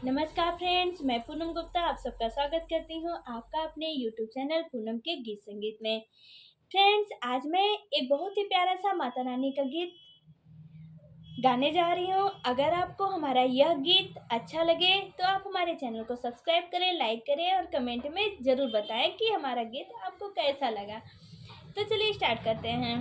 नमस्कार फ्रेंड्स, मैं पूनम गुप्ता आप सबका स्वागत करती हूँ आपका अपने यूट्यूब चैनल पूनम के गीत संगीत में। फ्रेंड्स, आज मैं एक बहुत ही प्यारा सा माता रानी का गीत गाने जा रही हूँ। अगर आपको हमारा यह गीत अच्छा लगे तो आप हमारे चैनल को सब्सक्राइब करें, लाइक करें और कमेंट में ज़रूर बताएं कि हमारा गीत आपको कैसा लगा। तो चलिए स्टार्ट करते हैं।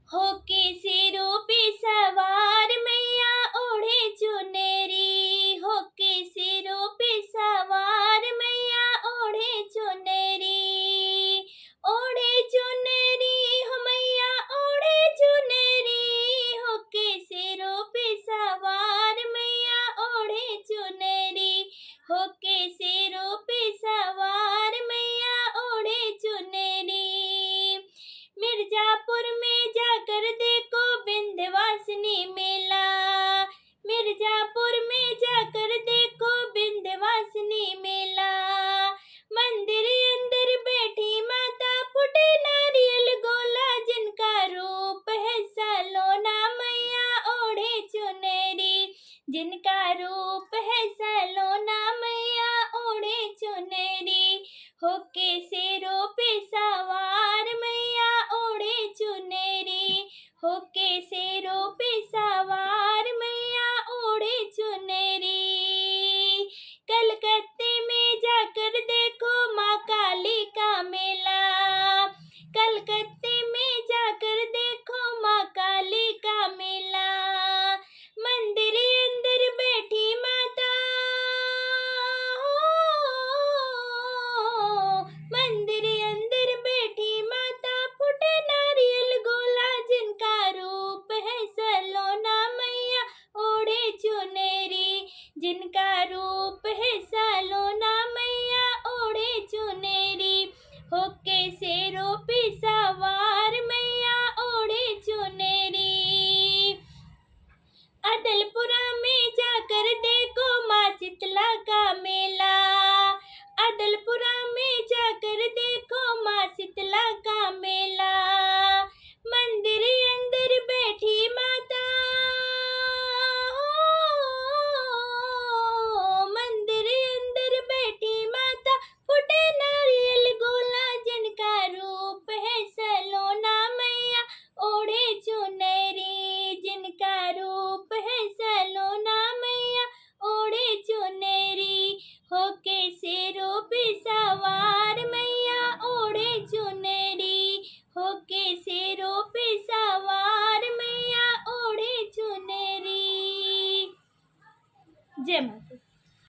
होके सिरों पे सवार मैया ओढ़े चुनरी, होके सिरों पे सवार मैया ओढ़े चुनरी, ओढ़े चुनरी हो मैया ओढ़े चुनरी, होके सिरों पे सवार मैया ओढ़े चुनरी, होके सिरों पे सवार मैया ओढ़े चुनरी। मिर्जापुर में जाकर देखो विंध्यवासिनी मेला, मिर्जापुर में जाकर देखो विंध्यवासिनी मेला, मंदिर अंदर बैठी माता फूटे नारियल गोला, जिनका रूप है सलोना मैया ओढ़े चुनरी, जिनका रूप है सलोना मैया ओढ़े चुनरी, होके सिरों पे सवार मैया ओढ़े चुनरी, होके सिरों पे सवार मैया ओढ़े चुनरी। कलकत्ते में जाकर देखो माँ काली का मेला, कलकत्ते में जाकर देखो माँ काली का मेला, मंदिर अंदर बैठी माता, मंदिर अंदर बैठी माता फूटे नारियल गोला, जिनका रूप है सलोना मैया ओढ़े चुनरी, जिनका रूप है सलोना मैया ओढ़े चुनरी, होके सिरों पे सवार मैया ओढ़े चुनरी। अदलपुरा में जाकर देखो माँ शीतला का मेला, अदलपुरा में जाकर देखो माँ शीतला का मेला, मंदिर अंदर बैठी माता, मंदिर अंदर बैठी माता फूटे नारियल गोला, जिनका रूप है सलोना मैया ओढ़े चुनरी, जिनका रूप है सलोना मैया ओढ़े चुनरी, होके सिरों पे सवार मैया ओढ़े चुनरी, होके सिरों पे सवार मैया ओढ़े चुनरी। जय माता।